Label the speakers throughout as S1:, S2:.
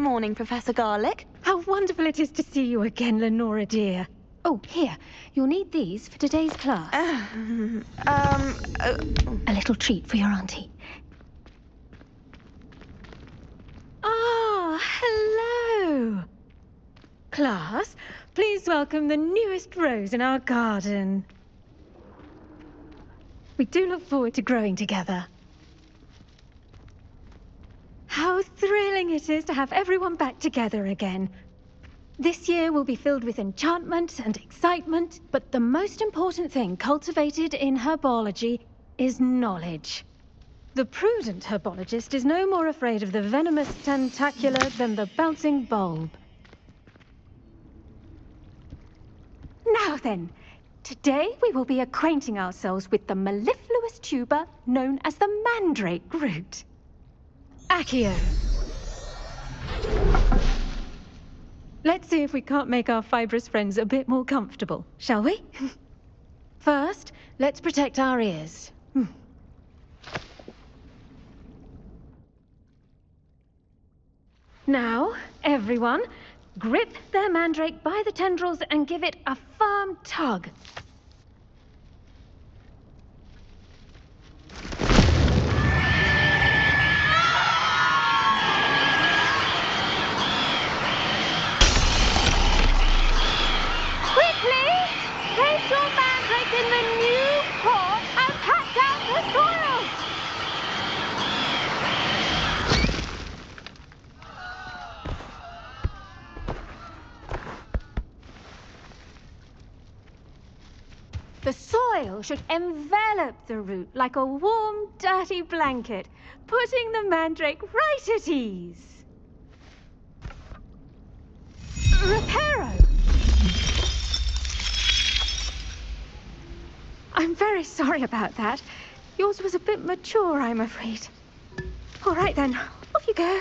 S1: morning, Professor Garlick.
S2: How wonderful it is to see you again, Lenora dear. Oh, here, you'll need these for today's class. A little treat for your auntie. Ah, hello. Class, please welcome the newest rose in our garden. We do look forward to growing together. How thrilling it is to have everyone back together again. This year will be filled with enchantment and excitement, but the most important thing cultivated in herbology is knowledge. The prudent herbologist is no more afraid of the venomous tentacula than the bouncing bulb. Now then, today we will be acquainting ourselves with the mellifluous tuber known as the mandrake root. Accio. Let's see if we can't make our fibrous friends a bit more comfortable, shall we? First, let's protect our ears. Now, everyone, grip their mandrake by the tendrils and give it a firm tug. Place your mandrake in the new pot and pat down the soil! The soil should envelop the root like a warm, dirty blanket, putting the mandrake right at ease. Reparo! I'm very sorry about that. Yours was a bit mature, I'm afraid. All right then, off you go.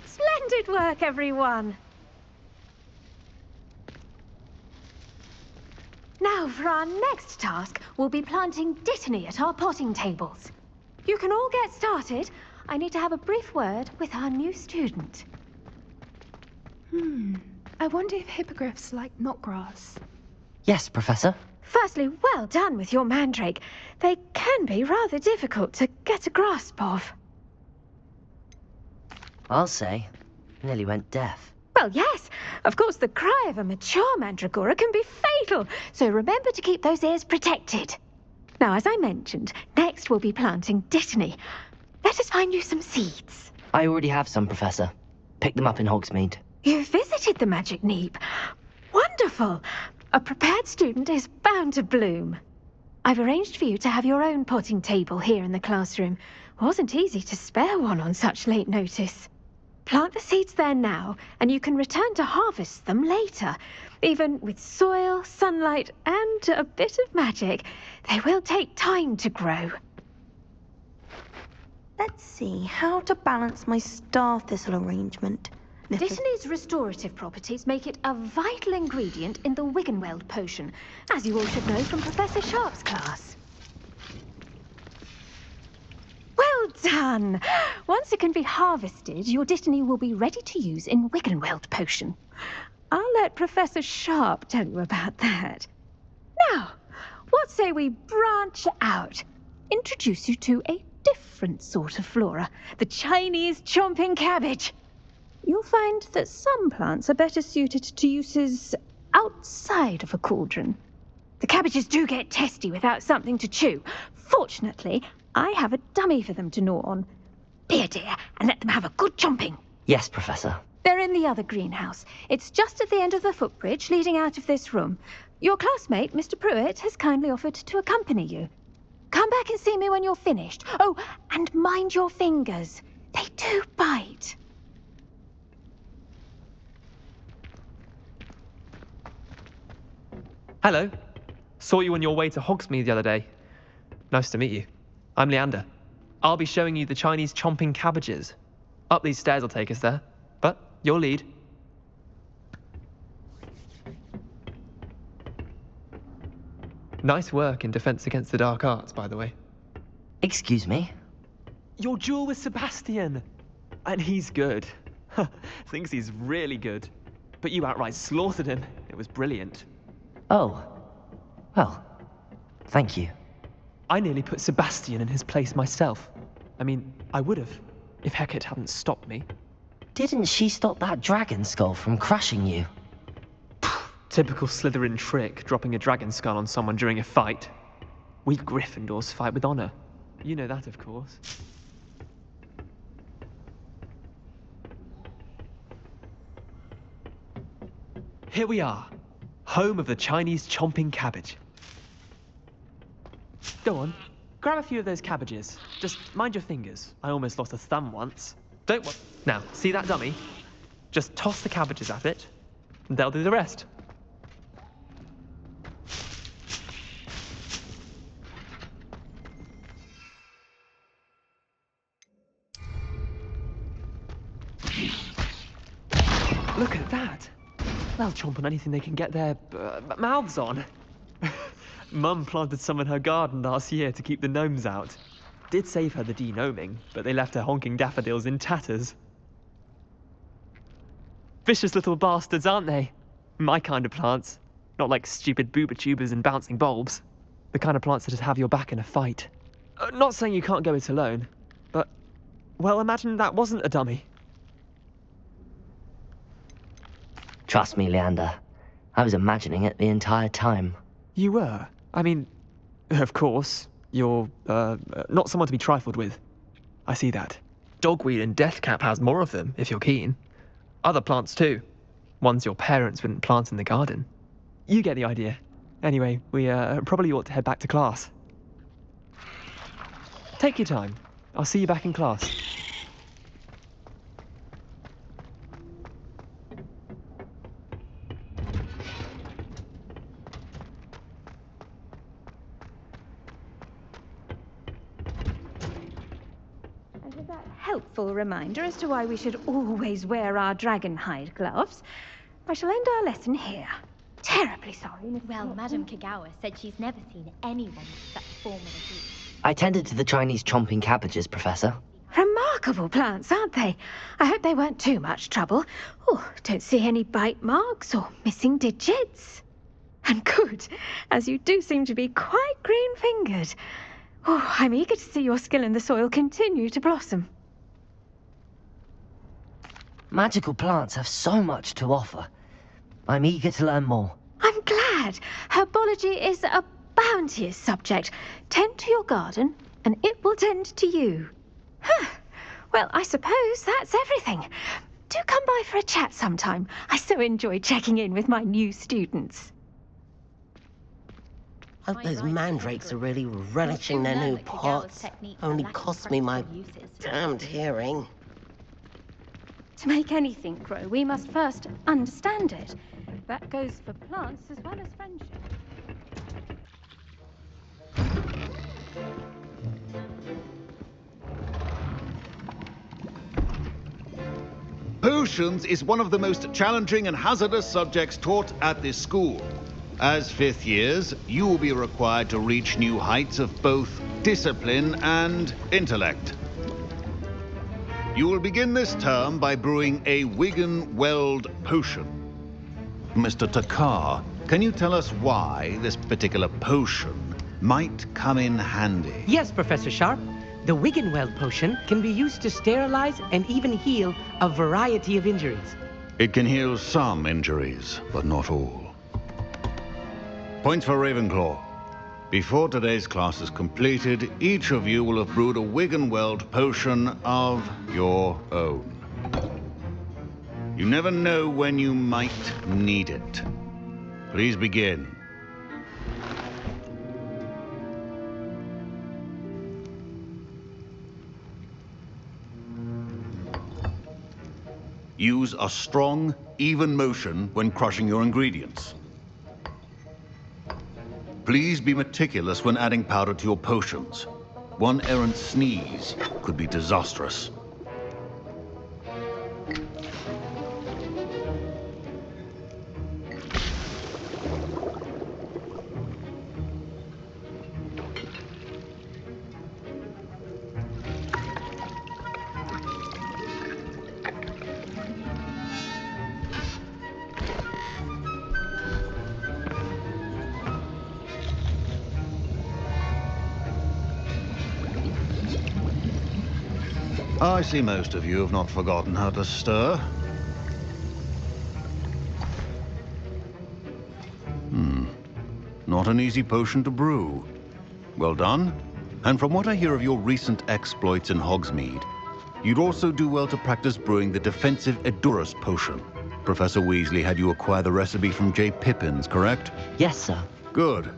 S2: Splendid work, everyone. Now for our next task, we'll be planting dittany at our potting tables. You can all get started. I need to have a brief word with our new student.
S3: I wonder if hippogriffs like knotgrass.
S4: Yes, Professor.
S2: Firstly, well done with your mandrake. They can be rather difficult to get a grasp of.
S4: I'll say. Nearly went deaf.
S2: Well, yes. Of course, the cry of a mature mandragora can be fatal, so remember to keep those ears protected. Now, as I mentioned, next we'll be planting dittany. Let us find you some seeds.
S4: I already have some, Professor. Picked them up in Hogsmeade.
S2: You visited the Magic Neep. Wonderful. A prepared student is bound to bloom. I've arranged for you to have your own potting table here in the classroom. Wasn't easy to spare one on such late notice. Plant the seeds there now, and you can return to harvest them later. Even with soil, sunlight, and a bit of magic, they will take time to grow.
S1: Let's see how to balance my star thistle arrangement.
S2: Dittany's restorative properties make it a vital ingredient in the Wiggenweld potion, as you all should know from Professor Sharp's class. Well done! Once it can be harvested, your dittany will be ready to use in Wiggenweld potion. I'll let Professor Sharp tell you about that. Now, what say we branch out? Introduce you to a different sort of flora, the Chinese chomping cabbage. You'll find that some plants are better suited to uses outside of a cauldron. The cabbages do get testy without something to chew. Fortunately, I have a dummy for them to gnaw on. Be a dear and let them have a good chomping.
S4: Yes, Professor.
S2: They're in the other greenhouse. It's just at the end of the footbridge leading out of this room. Your classmate, Mr. Pruitt, has kindly offered to accompany you. Come back and see me when you're finished. Oh, and mind your fingers. They do bite.
S5: Hello. Saw you on your way to Hogsmeade the other day. Nice to meet you. I'm Leander. I'll be showing you the Chinese chomping cabbages. Up these stairs will take us there. But your lead. Nice work in Defense Against the Dark Arts, by the way.
S4: Excuse me?
S5: Your duel with Sebastian. And he's good. Thinks he's really good. But you outright slaughtered him. It was brilliant.
S4: Oh. Well, thank you.
S5: I nearly put Sebastian in his place myself. I mean, I would have, if Hecate hadn't stopped me.
S4: Didn't she stop that dragon skull from crushing you?
S5: Typical Slytherin trick, dropping a dragon skull on someone during a fight. We Gryffindors fight with honor. You know that, of course. Here we are, home of the Chinese chomping cabbage. Go on, grab a few of those cabbages. Just mind your fingers. I almost lost a thumb once. Now, see that dummy? Just toss the cabbages at it, and they'll do the rest. Look at that. They'll chomp on anything they can get their mouths on. Mum planted some in her garden last year to keep the gnomes out. Did save her the de-gnoming, but they left her honking daffodils in tatters. Vicious little bastards, aren't they? My kind of plants. Not like stupid booba tubers and bouncing bulbs. The kind of plants that just have your back in a fight. Not saying you can't go it alone, but, well, imagine that wasn't a dummy.
S4: Trust me, Leander. I was imagining it the entire time.
S5: You were? I mean, of course, you're, not someone to be trifled with. I see that. Dogweed and deathcap has more of them, if you're keen. Other plants too. Ones your parents wouldn't plant in the garden. You get the idea. Anyway, we, probably ought to head back to class. Take your time. I'll see you back in class.
S2: Helpful reminder as to why we should always wear our dragon hide gloves. I shall end our lesson here. Terribly sorry, Miss
S6: Well, Madame Kagawa said she's never seen anyone with such formal abuse.
S4: I tended to the Chinese chomping cabbages, Professor.
S2: Remarkable plants, aren't they? I hope they weren't too much trouble. Oh, don't see any bite marks or missing digits. And good, as you do seem to be quite green-fingered. Oh, I'm eager to see your skill in the soil continue to blossom.
S4: Magical plants have so much to offer. I'm eager to learn more.
S2: I'm glad. Herbology is a bounteous subject. Tend to your garden, and it will tend to you. Huh. Well, I suppose that's everything. Do come by for a chat sometime. I so enjoy checking in with my new students.
S7: Hope those mandrakes are really relishing their new pots. Only cost me my damned hearing.
S2: To make anything grow, we must first understand it. That goes for plants as well as friendship.
S8: Potions is one of the most challenging and hazardous subjects taught at this school. As fifth years, you will be required to reach new heights of both discipline and intellect. You will begin this term by brewing a Wiggenweld potion. Mr. Takar, can you tell us why this particular potion might come in handy?
S9: Yes, Professor Sharp. The Wiggenweld potion can be used to sterilize and even heal a variety of injuries.
S8: It can heal some injuries, but not all. Points for Ravenclaw. Before today's class is completed, each of you will have brewed a Wiggenweld potion of your own. You never know when you might need it. Please begin. Use a strong, even motion when crushing your ingredients. Please be meticulous when adding powder to your potions. One errant sneeze could be disastrous. I see most of you have not forgotten how to stir. Not an easy potion to brew. Well done. And from what I hear of your recent exploits in Hogsmeade, you'd also do well to practice brewing the defensive Edurus potion. Professor Weasley had you acquire the recipe from J. Pippin's, correct?
S4: Yes, sir.
S8: Good.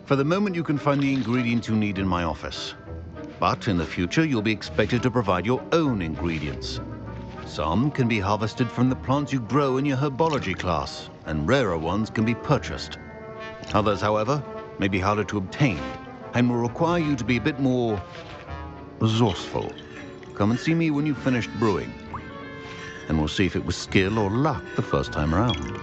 S8: For the moment, you can find the ingredients you need in my office. But in the future, you'll be expected to provide your own ingredients. Some can be harvested from the plants you grow in your herbology class, and rarer ones can be purchased. Others, however, may be harder to obtain, and will require you to be a bit more resourceful. Come and see me when you've finished brewing, and we'll see if it was skill or luck the first time around.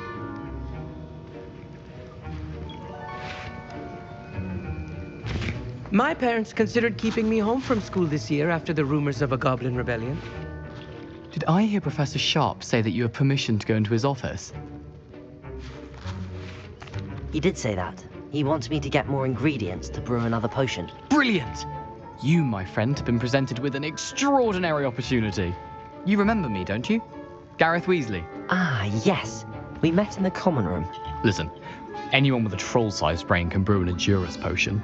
S9: My parents considered keeping me home from school this year after the rumors of a goblin rebellion.
S10: Did I hear Professor Sharp say that you have permission to go into his office?
S4: He did say that. He wants me to get more ingredients to brew another potion.
S10: Brilliant! You, my friend, have been presented with an extraordinary opportunity. You remember me, don't you? Gareth Weasley.
S4: Ah, yes. We met in the common room.
S10: Listen, anyone with a troll-sized brain can brew an Edurus potion.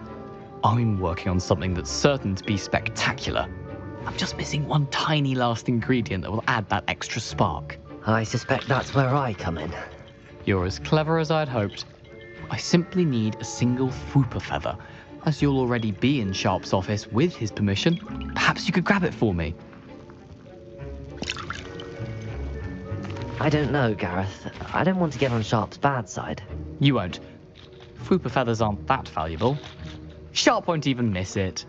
S10: I'm working on something that's certain to be spectacular. I'm just missing one tiny last ingredient that will add that extra spark.
S4: I suspect that's where I come in.
S10: You're as clever as I'd hoped. I simply need a single Fwooper feather. As you'll already be in Sharp's office with his permission, perhaps you could grab it for me.
S4: I don't know, Gareth. I don't want to get on Sharp's bad side.
S10: You won't. Fwooper feathers aren't that valuable. Sharp won't even miss it.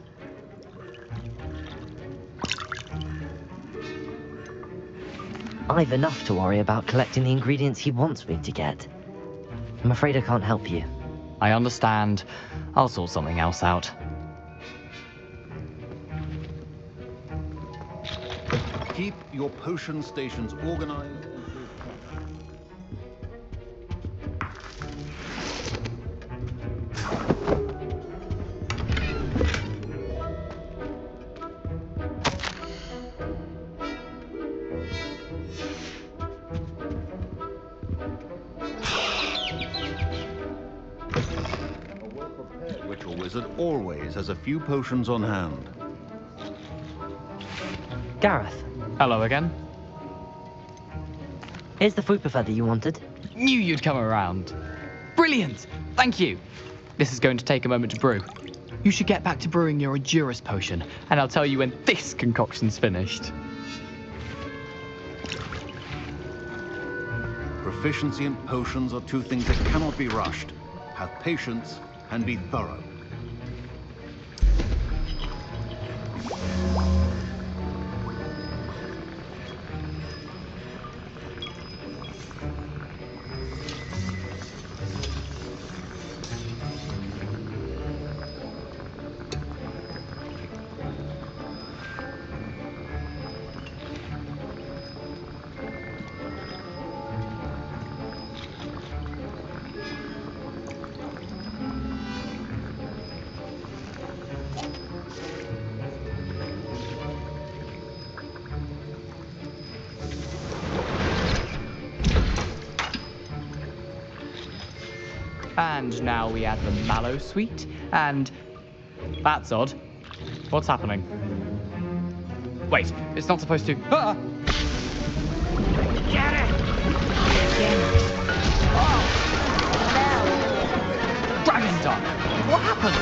S4: I've enough to worry about collecting the ingredients he wants me to get. I'm afraid I can't help you.
S10: I understand. I'll sort something else out.
S8: Keep your potion stations organized. Wizard always has a few potions on hand.
S4: Gareth,
S10: Hello again.
S4: here's the Fwooper feather you wanted.
S10: Knew you'd come around. Brilliant! Thank you. This is going to take a moment to brew. You should get back to brewing your Edurus potion, and I'll tell you when this concoction's finished.
S8: Proficiency and potions are two things that cannot be rushed. Have patience and be thorough.
S10: And now we add the mallow sweet, and... That's odd. What's happening? Wait, it's not supposed to... Ah!
S7: Get it!
S10: Dragon Duck! What happened?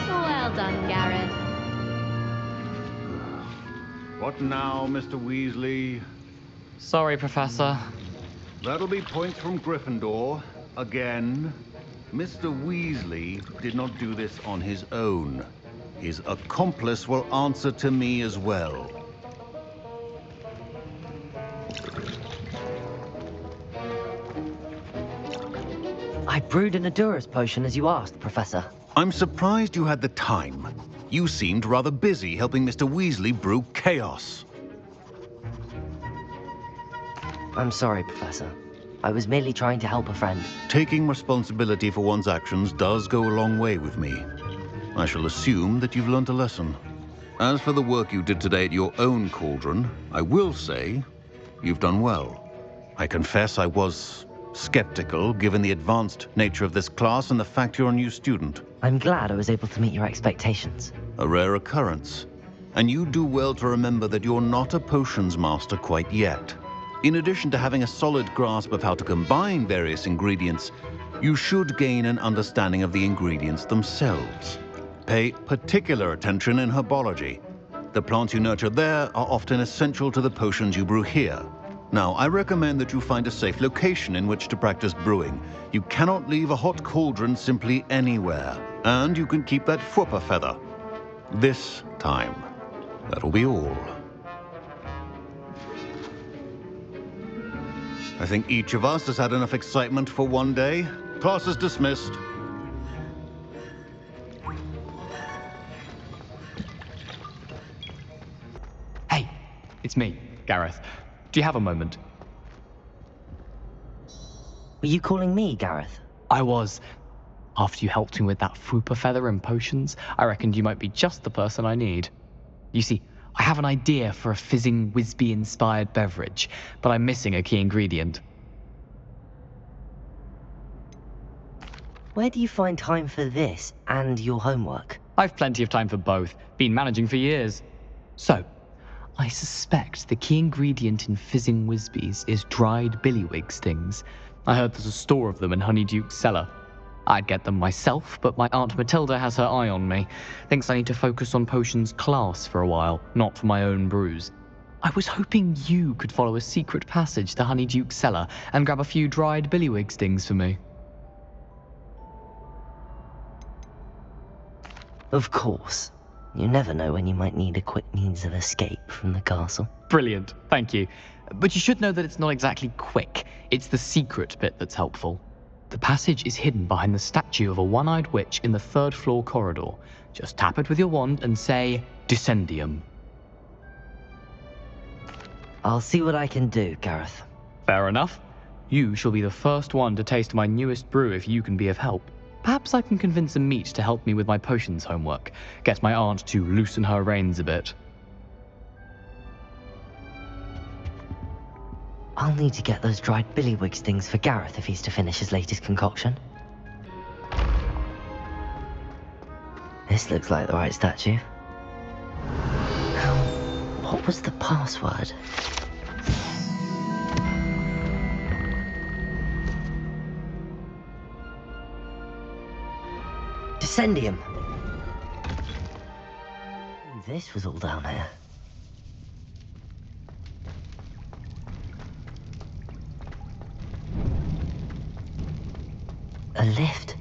S6: Well done, Gareth.
S8: What now, Mr. Weasley?
S10: Sorry, Professor.
S8: That'll be points from Gryffindor. Again. Mr. Weasley did not do this on his own. His accomplice will answer to me as well.
S4: I brewed an Edurus potion as you asked, Professor.
S8: I'm surprised you had the time. You seemed rather busy helping Mr. Weasley brew chaos.
S4: I'm sorry, Professor. I was merely trying to help a friend.
S8: Taking responsibility for one's actions does go a long way with me. I shall assume that you've learnt a lesson. As for the work you did today at your own cauldron, I will say you've done well. I confess I was skeptical, given the advanced nature of this class and the fact you're a new student.
S4: I'm glad I was able to meet your expectations.
S8: A rare occurrence. And you do well to remember that you're not a potions master quite yet. In addition to having a solid grasp of how to combine various ingredients, you should gain an understanding of the ingredients themselves. Pay particular attention in herbology. The plants you nurture there are often essential to the potions you brew here. Now, I recommend that you find a safe location in which to practice brewing. You cannot leave a hot cauldron simply anywhere. And you can keep that Fwooper feather. This time. That'll be all. I think each of us has had enough excitement for one day. Class is dismissed.
S10: Hey, it's me, Gareth. Do you have a moment?
S4: Were you calling me, Gareth?
S10: I was. After you helped me with that Fwooper feather and potions, I reckoned you might be just the person I need. You see, I have an idea for a fizzing Whizbee-inspired beverage, but I'm missing a key ingredient.
S4: Where do you find time for this and your homework?
S10: I've plenty of time for both. Been managing for years. So, I suspect the key ingredient in fizzing Whizbees is dried billywig stings. I heard there's a store of them in Honeyduke's cellar. I'd get them myself, but my Aunt Matilda has her eye on me. Thinks I need to focus on potions class for a while, not for my own brews. I was hoping you could follow a secret passage to Honeyduke's cellar and grab a few dried billywig stings for me.
S4: Of course. You never know when you might need a quick means of escape from the castle.
S10: Brilliant, thank you. But you should know that it's not exactly quick. It's the secret bit that's helpful. The passage is hidden behind the statue of a one-eyed witch in the third-floor corridor. Just tap it with your wand and say, Descendium.
S4: I'll see what I can do, Gareth.
S10: Fair enough. You shall be the first one to taste my newest brew if you can be of help. Perhaps I can convince a meat to help me with my potions homework. Get my aunt to loosen her reins a bit.
S4: I'll need to get those dried billywig stings for Gareth if he's to finish his latest concoction. This looks like the right statue. Now, what was the password? Descendium. This was all down here. A lift.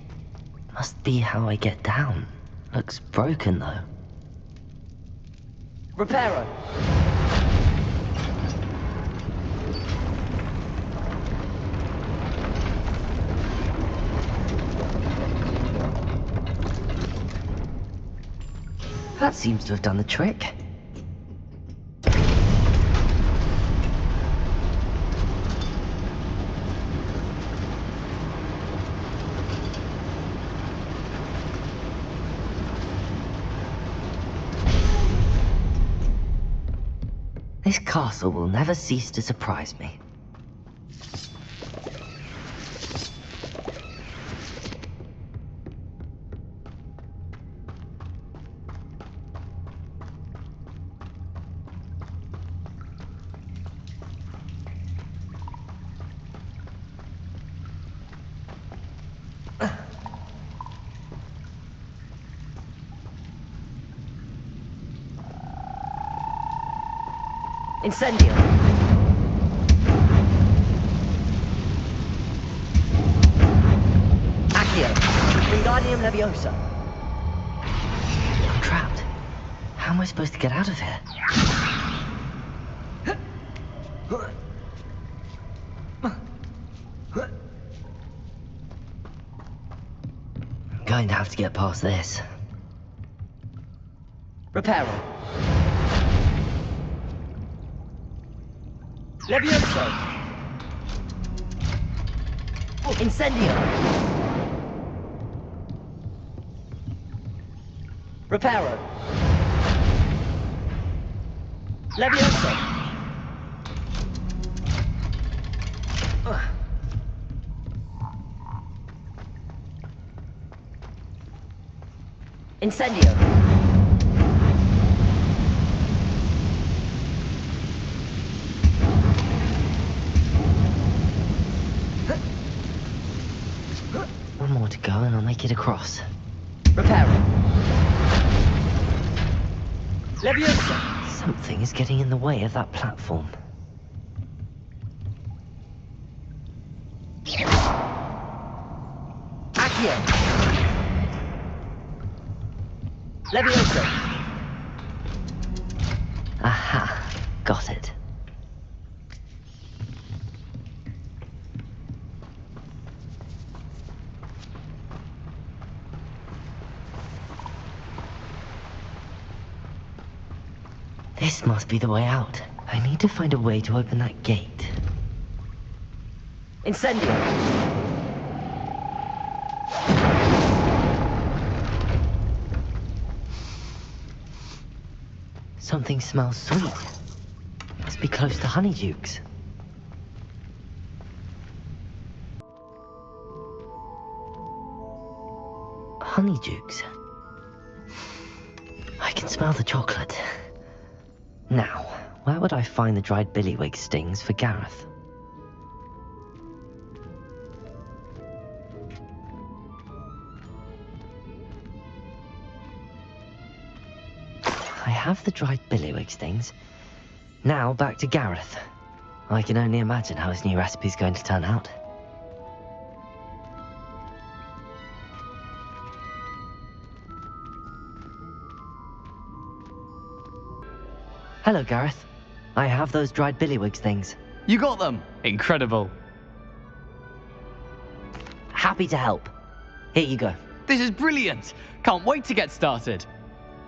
S4: Must be how I get down. Looks broken, though. Reparo! That seems to have done the trick. This castle will never cease to surprise me. Incendio! Accio! Wingardium Leviosa! I'm trapped. How am I supposed to get out of here? I'm going to have to get past this. Reparo! Levioso! Incendio! Reparo! Leviosa! Incendio! One more to go and I'll make it across. Reparo! Leviosa! Something is getting in the way of that platform. Accio! Leviosa! Aha, got it. This must be the way out. I need to find a way to open that gate. Incendio! Something smells sweet. Must be close to Honeydukes. Honeydukes? I can smell the chocolate. Now, where would I find the dried billywig stings for Gareth? I have the dried billywig stings. Now back to Gareth. I can only imagine how his new recipe's going to turn out. Hello, Gareth. I have those dried billywig things.
S10: You got them! Incredible.
S4: Happy to help. Here you go.
S10: This is brilliant! Can't wait to get started.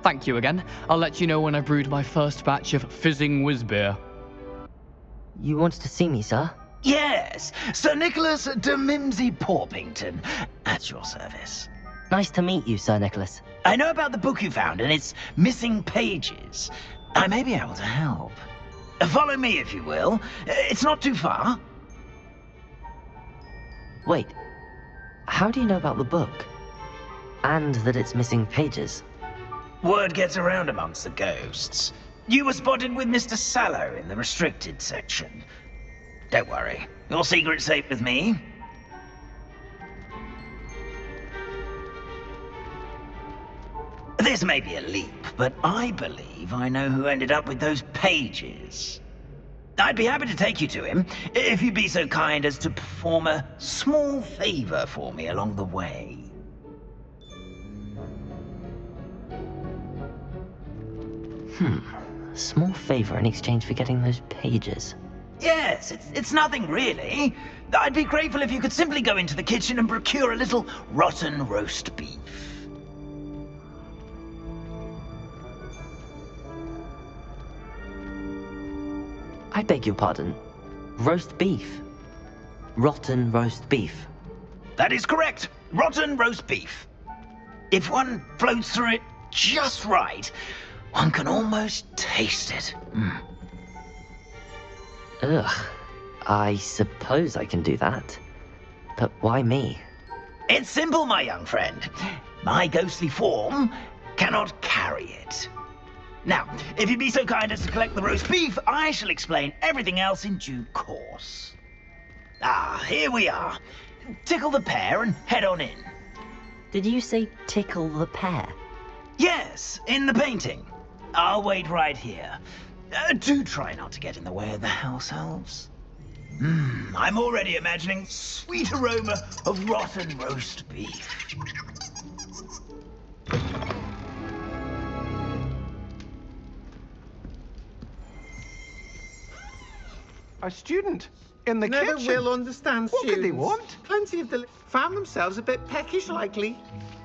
S10: Thank you again. I'll let you know when I've brewed my first batch of fizzing whiz-beer.
S4: You wanted to see me, sir?
S11: Yes, Sir Nicholas de Mimsy Porpington, at your service.
S4: Nice to meet you, Sir Nicholas.
S11: I know about the book you found and its missing pages. I may be able to help. Follow me, if you will. It's not too far.
S4: Wait, how do you know about the book? And that it's missing pages?
S11: Word gets around amongst the ghosts. You were spotted with Mr. Sallow in the restricted section. Don't worry, your secret's safe with me. This may be a leap, but I believe I know who ended up with those pages. I'd be happy to take you to him, if you'd be so kind as to perform a small favor for me along the way.
S4: A small favor in exchange for getting those pages.
S11: Yes, it's nothing really. I'd be grateful if you could simply go into the kitchen and procure a little rotten roast beef.
S4: I beg your pardon. Roast beef. Rotten roast beef.
S11: That is correct. Rotten roast beef. If one floats through it just right, one can almost taste it.
S4: Ugh. I suppose I can do that. But why me?
S11: It's simple, my young friend. My ghostly form cannot carry it. Now, if you'd be so kind as to collect the roast beef, I shall explain everything else in due course. Ah, here we are. Tickle the pear and head on in.
S4: Did you say tickle the pear?
S11: Yes, in the painting. I'll wait right here. Do try not to get in the way of the house elves. I'm already imagining sweet aroma of rotten roast beef.
S12: A student in the
S13: Never
S12: kitchen.
S13: will understand
S12: What
S13: students.
S12: could they want?
S13: Plenty of found themselves a bit peckish, likely.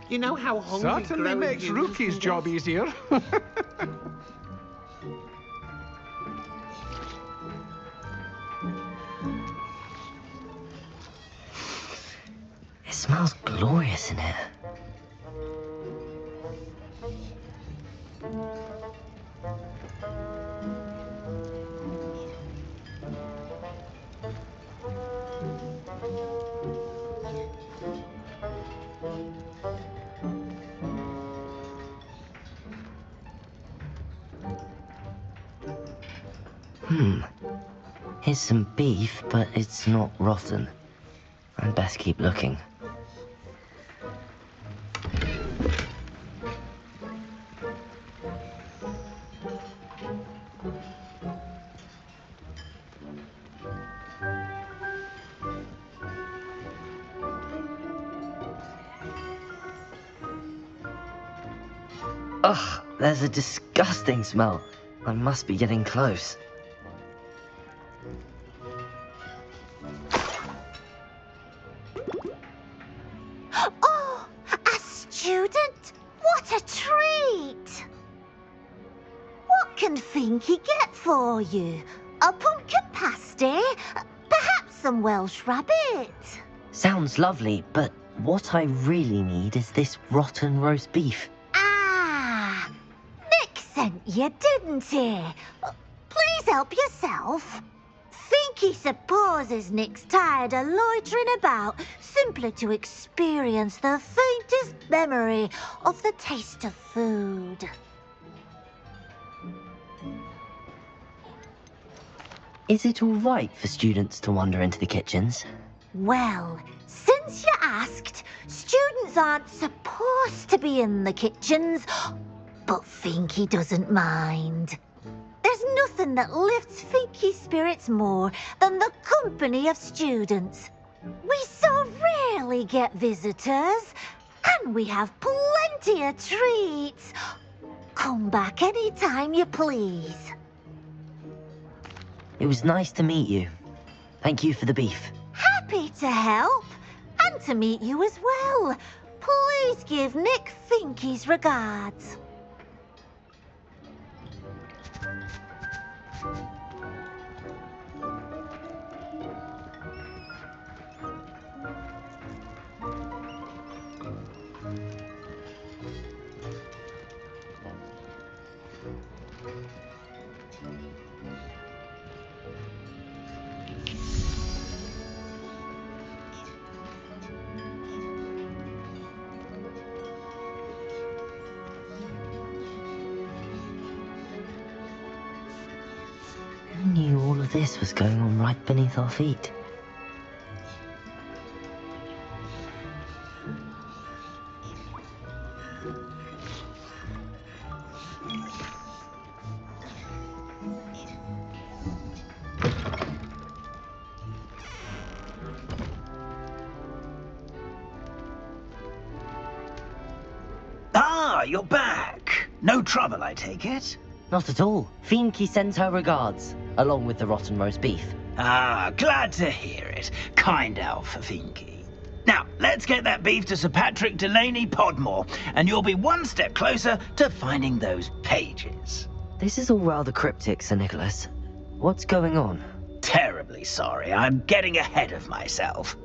S13: You know how hungry
S12: Certainly
S13: growing
S12: makes
S13: humans
S12: Rookie's
S13: can
S12: job
S13: get.
S12: easier.
S4: It smells glorious in here. Here's some beef, but it's not rotten. I'd best keep looking. Ugh, there's a disgusting smell. I must be getting close.
S14: Oh, a student? What a treat! What can Finky get for you? A pumpkin pasty? Perhaps some Welsh rabbit?
S4: Sounds lovely, but what I really need is this rotten roast beef.
S14: Ah, Nick sent you, didn't he? Please help yourself. Finky supposes Nick's tired of loitering about simply to experience the faintest memory of the taste of food.
S4: Is it all right for students to wander into the kitchens?
S14: Well, since you asked, students aren't supposed to be in the kitchens, but Finky doesn't mind. There's nothing that lifts Finky's spirits more than the company of students. We so rarely get visitors, and we have plenty of treats. Come back any time you please.
S4: It was nice to meet you. Thank you for the beef.
S14: Happy to help, and to meet you as well. Please give Nick Finky's regards.
S4: Who knew all of this was going on right beneath our feet?
S11: Ah, you're back. No trouble, I take it?
S4: Not at all. Finky sends her regards, along with the rotten roast beef.
S11: Ah, glad to hear it. Kind elf for Finky. Now, let's get that beef to Sir Patrick Delaney Podmore, and you'll be one step closer to finding those pages.
S4: This is all rather cryptic, Sir Nicholas. What's going on?
S11: Terribly sorry, I'm getting ahead of myself.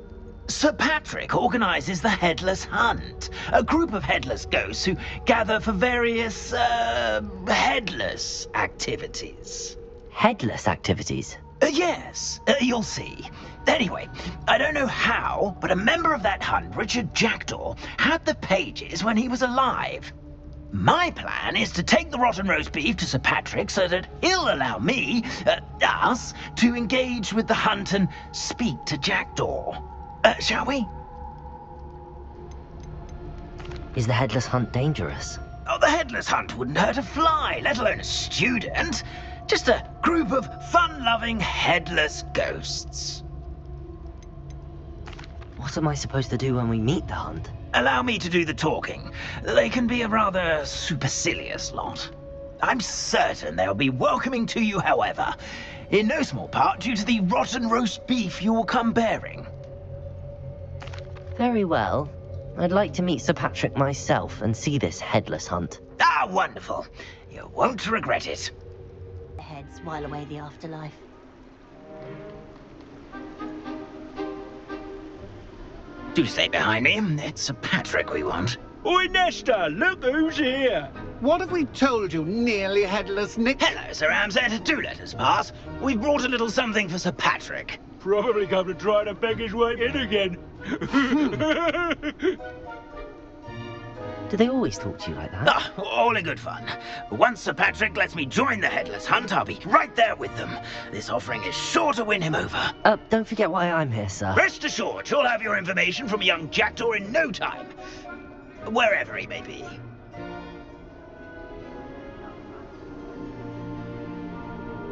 S11: Sir Patrick organises the Headless Hunt, a group of headless ghosts who gather for various, headless activities.
S4: Headless activities?
S11: Yes, you'll see. Anyway, I don't know how, but a member of that hunt, Richard Jackdaw, had the pages when he was alive. My plan is to take the rotten roast beef to Sir Patrick so that he'll allow me, us, to engage with the hunt and speak to Jackdaw. Shall we?
S4: Is the Headless Hunt dangerous?
S11: Oh, the Headless Hunt wouldn't hurt a fly, let alone a student. Just a group of fun-loving headless ghosts.
S4: What am I supposed to do when we meet the hunt?
S11: Allow me to do the talking. They can be a rather supercilious lot. I'm certain they'll be welcoming to you, however, in no small part due to the rotten roast beef you will come bearing.
S4: Very well. I'd like to meet Sir Patrick myself and see this Headless Hunt.
S11: Ah, wonderful. You won't regret it.
S14: Heads while away the afterlife.
S11: Do stay behind me. It's Sir Patrick we want.
S15: Oi, Nesta, look who's here.
S13: What have we told you, nearly headless Nick?
S11: Hello, Sir Ramsett. Do let us pass. We've brought a little something for Sir Patrick.
S15: Probably come to try to beg his way in again.
S4: Do they always talk to you like that?
S11: Ah, all in good fun. Once Sir Patrick lets me join the Headless Hunt, I'll be right there with them. This offering is sure to win him over.
S4: Don't forget why I'm here, sir.
S11: Rest assured, you'll have your information from young Jackdaw in no time. Wherever he may be.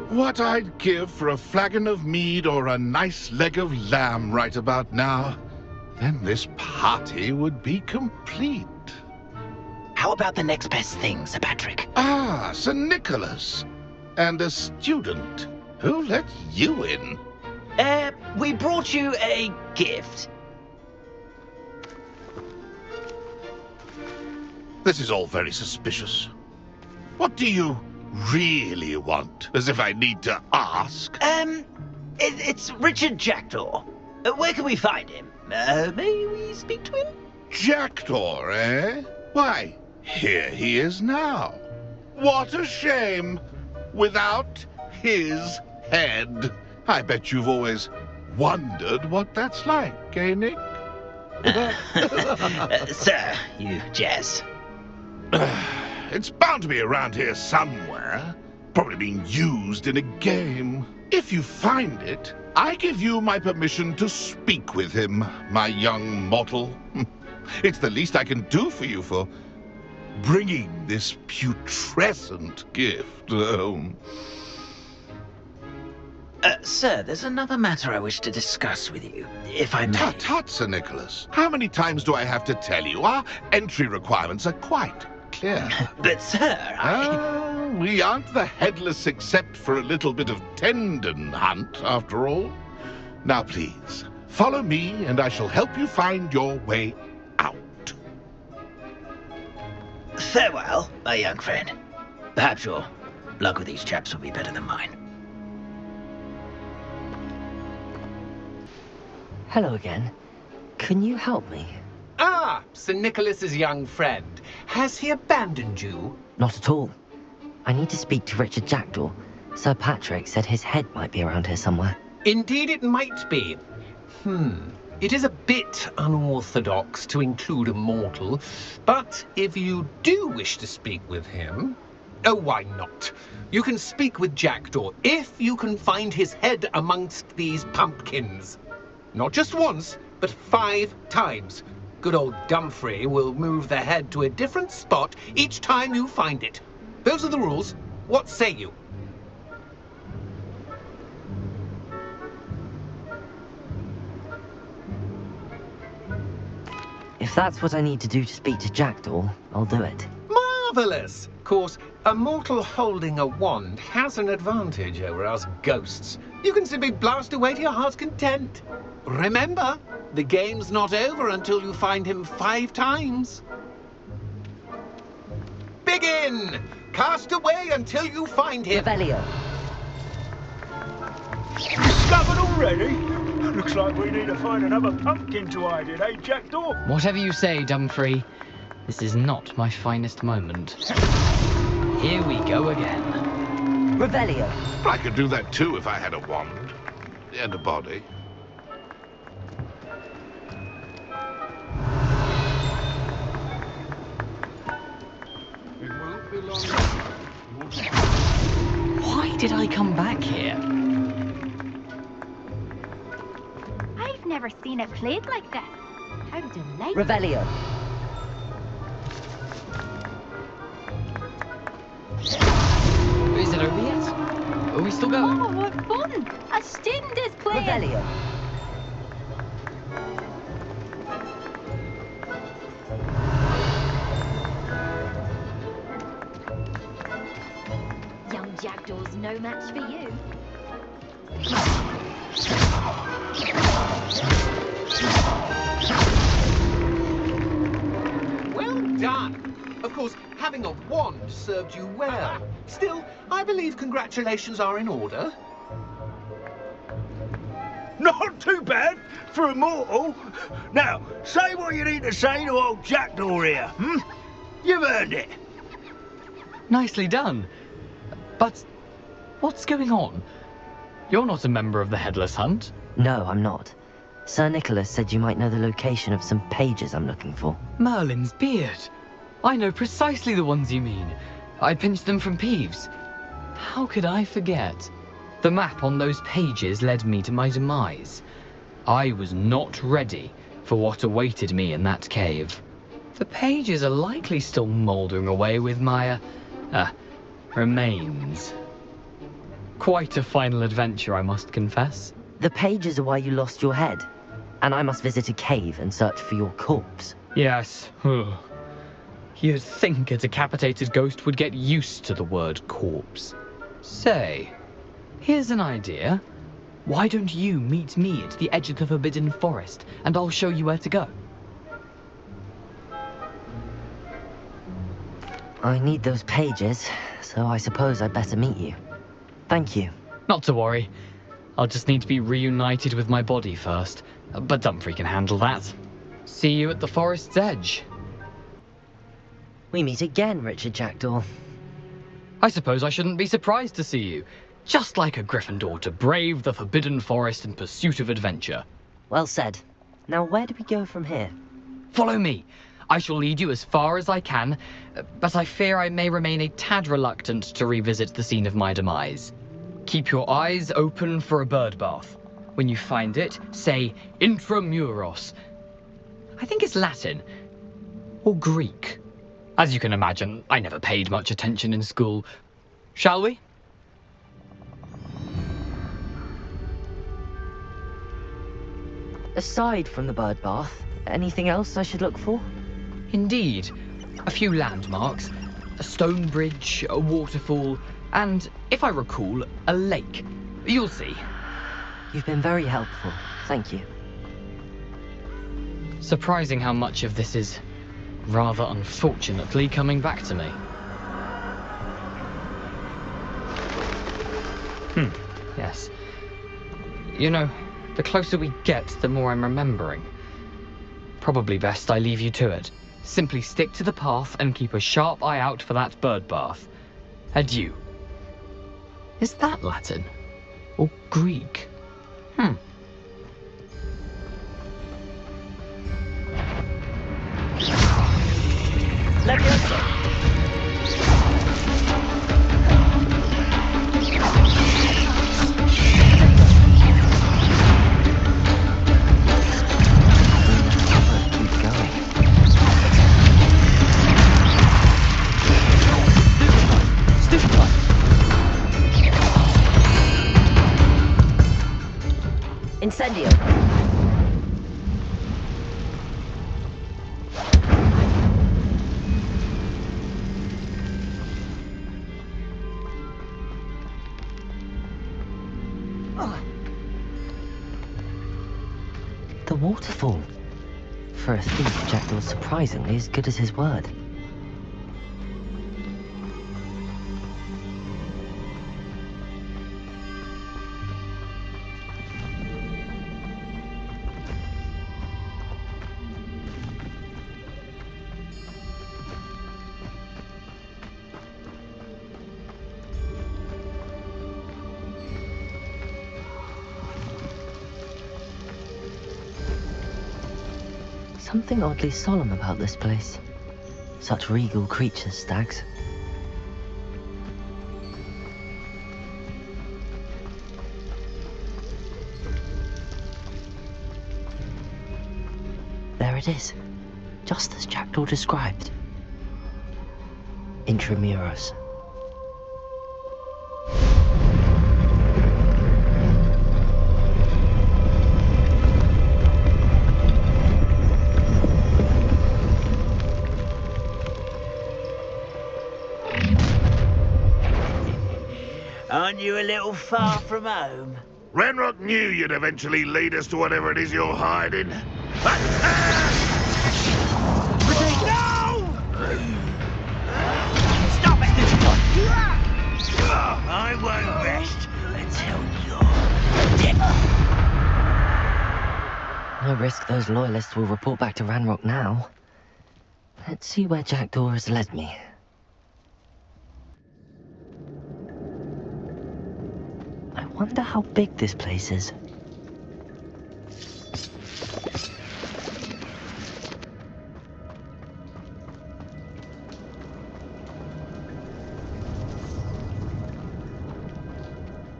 S16: What I'd give for a flagon of mead or a nice leg of lamb right about now. Then this party would be complete.
S11: How about the next best thing, Sir Patrick?
S16: Ah, Sir Nicholas. And a student. Who let you in?
S11: We brought you a gift.
S16: This is all very suspicious. What do you really want? As if I need to ask.
S11: It's Richard Jackdaw. Where can we find him? May we speak to him?
S16: Jackdaw, eh? Why, here he is now. What a shame. Without his head. I bet you've always wondered what that's like, eh, Nick?
S11: Sir, you jest.
S16: It's bound to be around here somewhere. Probably being used in a game. If you find it, I give you my permission to speak with him, my young mortal. It's the least I can do for you for bringing this putrescent gift home.
S11: Sir, there's another matter I wish to discuss with you, if I may.
S16: Tut, Sir Nicholas. How many times do I have to tell you? Our entry requirements are quite clear.
S11: But, sir,
S16: we aren't the Headless except for a little bit of tendon hunt, after all. Now, please, follow me, and I shall help you find your way out.
S11: Farewell, my young friend. Perhaps your luck with these chaps will be better than mine.
S4: Hello again. Can you help me?
S13: Ah, Sir Nicholas's young friend. Has he abandoned you?
S4: Not at all. I need to speak to Richard Jackdaw. Sir Patrick said his head might be around here somewhere.
S13: Indeed it might be. It is a bit unorthodox to include a mortal, but if you do wish to speak with him... Oh, why not? You can speak with Jackdaw if you can find his head amongst these pumpkins. Not just once, but 5 times. Good old Dumfrey will move the head to a different spot each time you find it. Those are the rules. What say you?
S4: If that's what I need to do to speak to Jackdaw, I'll do it.
S13: Marvellous! Of course, a mortal holding a wand has an advantage over us ghosts. You can simply blast away to your heart's content. Remember, the game's not over until you find him 5 times. Begin! Cast away until you find him.
S4: Revelio.
S15: Discovered already? Looks like we need to find another pumpkin to hide in, eh, Jackdaw?
S10: Whatever you say, Dumfrey. This is not my finest moment. Here we go again.
S4: Revelio.
S16: I could do that too if I had a wand. And a body.
S10: Why did I come back here?
S6: I've never seen it played like this. How delightful.
S4: Revelio.
S10: Is it over yet? Are we still going?
S6: Oh, what fun! A student is playing.
S4: Revelio.
S6: Young Jackdaw's no match for you.
S13: Well done! Of course, having a wand served you well. Still, I believe congratulations are in order.
S15: Not too bad for a mortal. Now, say what you need to say to old Jackdaw here, You've earned it.
S10: Nicely done. But what's going on? You're not a member of the Headless Hunt.
S4: No, I'm not. Sir Nicholas said you might know the location of some pages I'm looking for.
S10: Merlin's beard. I know precisely the ones you mean. I pinched them from Peeves. How could I forget? The map on those pages led me to my demise. I was not ready for what awaited me in that cave. The pages are likely still mouldering away with my, remains. Quite a final adventure, I must confess.
S4: The pages are why you lost your head, and I must visit a cave and search for your corpse.
S10: Yes. You'd think a decapitated ghost would get used to the word corpse. Say, here's an idea. Why don't you meet me at the edge of the Forbidden Forest, and I'll show you where to go?
S4: I need those pages, so I suppose I'd better meet you. Thank you.
S10: Not to worry. I'll just need to be reunited with my body first, but Dumfries can handle that. See you at the forest's edge.
S4: We meet again, Richard Jackdaw.
S10: I suppose I shouldn't be surprised to see you. Just like a Gryffindor to brave the Forbidden Forest in pursuit of adventure.
S4: Well said. Now where do we go from here?
S10: Follow me. I shall lead you as far as I can, but I fear I may remain a tad reluctant to revisit the scene of my demise. Keep your eyes open for a bird bath. When you find it, say intramuros. I think it's Latin. Or Greek. As you can imagine, I never paid much attention in school. Shall we?
S4: Aside from the bird bath, anything else I should look for?
S10: Indeed. A few landmarks, a stone bridge, a waterfall, and, if I recall, a lake. You'll see.
S4: You've been very helpful. Thank you.
S10: Surprising how much of this is, rather unfortunately, coming back to me. Yes. You know, the closer we get, the more I'm remembering. Probably best I leave you to it. Simply stick to the path and keep a sharp eye out for that bird bath. Adieu. Is that Latin? Or Greek?
S4: Leviosa! Incendio! The waterfall. For a thief, Jackdaw's surprisingly as good as his word. Something oddly solemn about this place. Such regal creatures, stags. There it is, just as Jackdaw described. Intramuros.
S15: Aren't you a little far from home?
S16: Ranrock knew you'd eventually lead us to whatever it is you're hiding.
S15: No! Stop it! I won't rest until you're dead.
S4: No risk those loyalists will report back to Ranrock now. Let's see where Jackdaw has led me. I wonder how big this place is.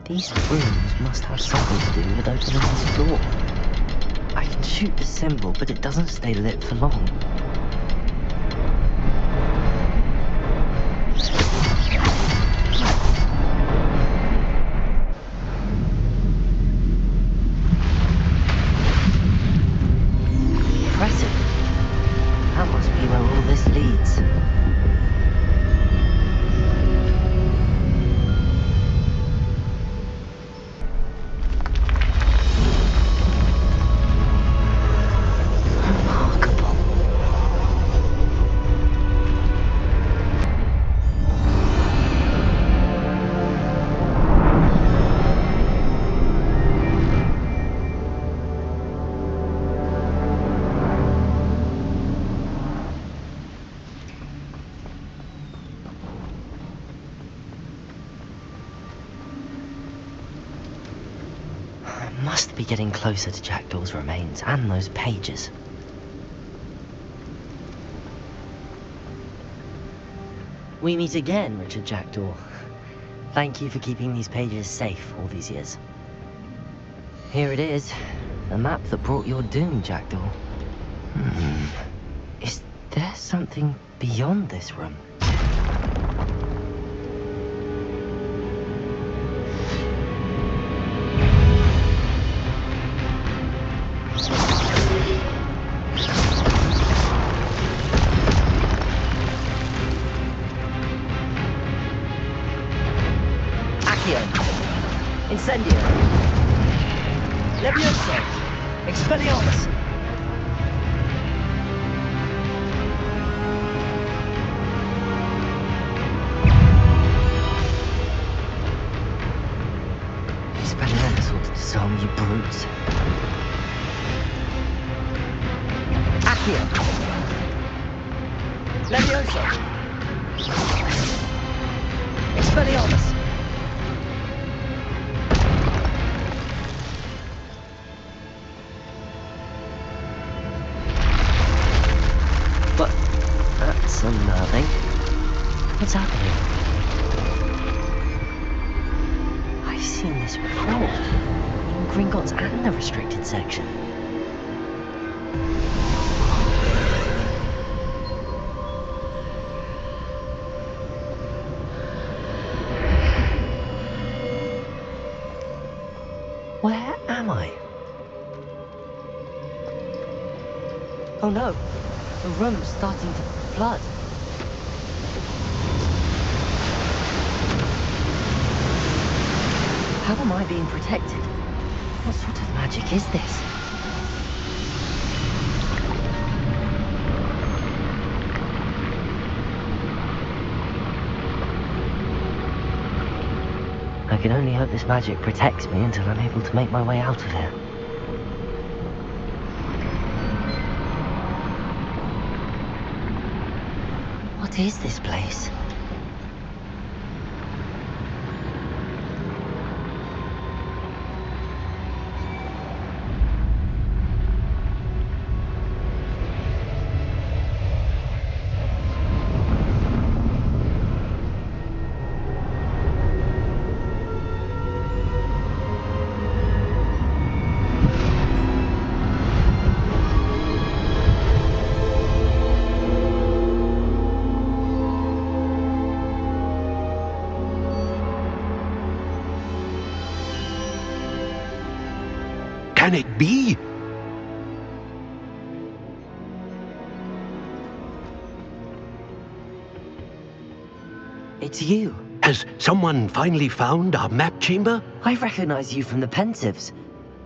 S4: These rooms must have something to do with opening this door. I can shoot the symbol, but it doesn't stay lit for long. Impressive. That must be where all this leads. Must be getting closer to Jackdaw's remains and those pages. We meet again, Richard Jackdaw. Thank you for keeping these pages safe all these years. Here it is, the map that brought your doom, Jackdaw. Is there something beyond this room? Incendio. Levioso. Expelliarmus. Expelliarmus ought to disarm you brutes. Accio. Levioso. Expelliarmus. That's unnerving. What's happening? I've seen this before. In Gringotts and the restricted section. Where am I? Oh no! The room's starting to flood. How am I being protected? What sort of magic is this? I can only hope this magic protects me until I'm able to make my way out of here. What is this place?
S11: Can it be?
S4: It's you.
S11: Has someone finally found our map chamber?
S4: I recognize you from the Pensieves.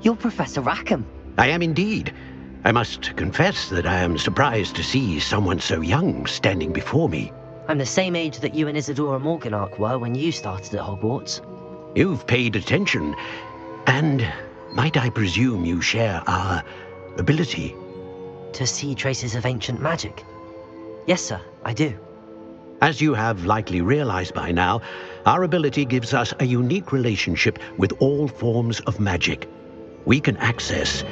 S4: You're Professor Rackham.
S11: I am indeed. I must confess that I am surprised to see someone so young standing before me.
S4: I'm the same age that you and Isadora Morganach were when you started at Hogwarts.
S11: You've paid attention, and might I presume you share our ability?
S4: To see traces of ancient magic? Yes, sir, I do.
S11: As you have likely realized by now, our ability gives us a unique relationship with all forms of magic. We can access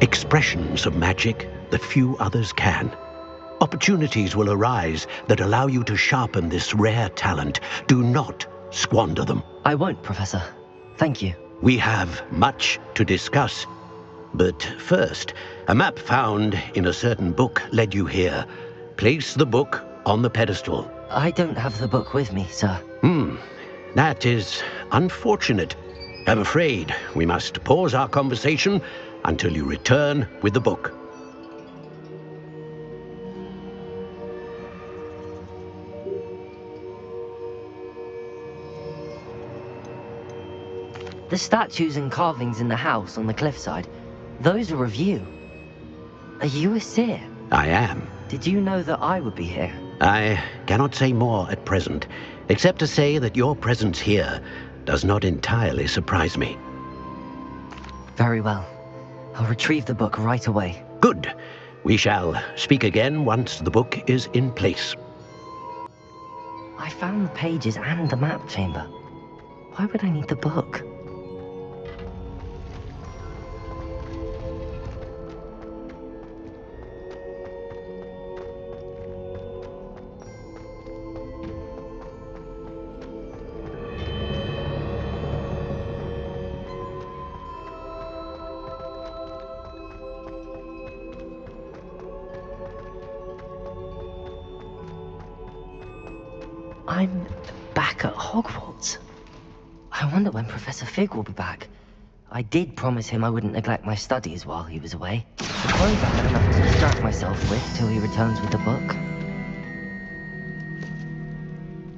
S11: expressions of magic that few others can. Opportunities will arise that allow you to sharpen this rare talent. Do not squander them.
S4: I won't, Professor. Thank you.
S17: We have much to discuss. But first, a map found in a certain book led you here. Place the book on the pedestal.
S4: I don't have the book with me, sir.
S17: That is unfortunate. I'm afraid we must pause our conversation until you return with the book.
S4: The statues and carvings in the house on the cliffside, those are of you. Are you a seer?
S17: I am.
S4: Did you know that I would be here?
S17: I cannot say more at present, except to say that your presence here does not entirely surprise me.
S4: Very well. I'll retrieve the book right away.
S17: Good. We shall speak again once the book is in place.
S4: I found the pages and the map chamber. Why would I need the book? I'm back at Hogwarts. I wonder when Professor Fig will be back. I did promise him I wouldn't neglect my studies while he was away. Suppose I have enough to distract myself with till he returns with the book.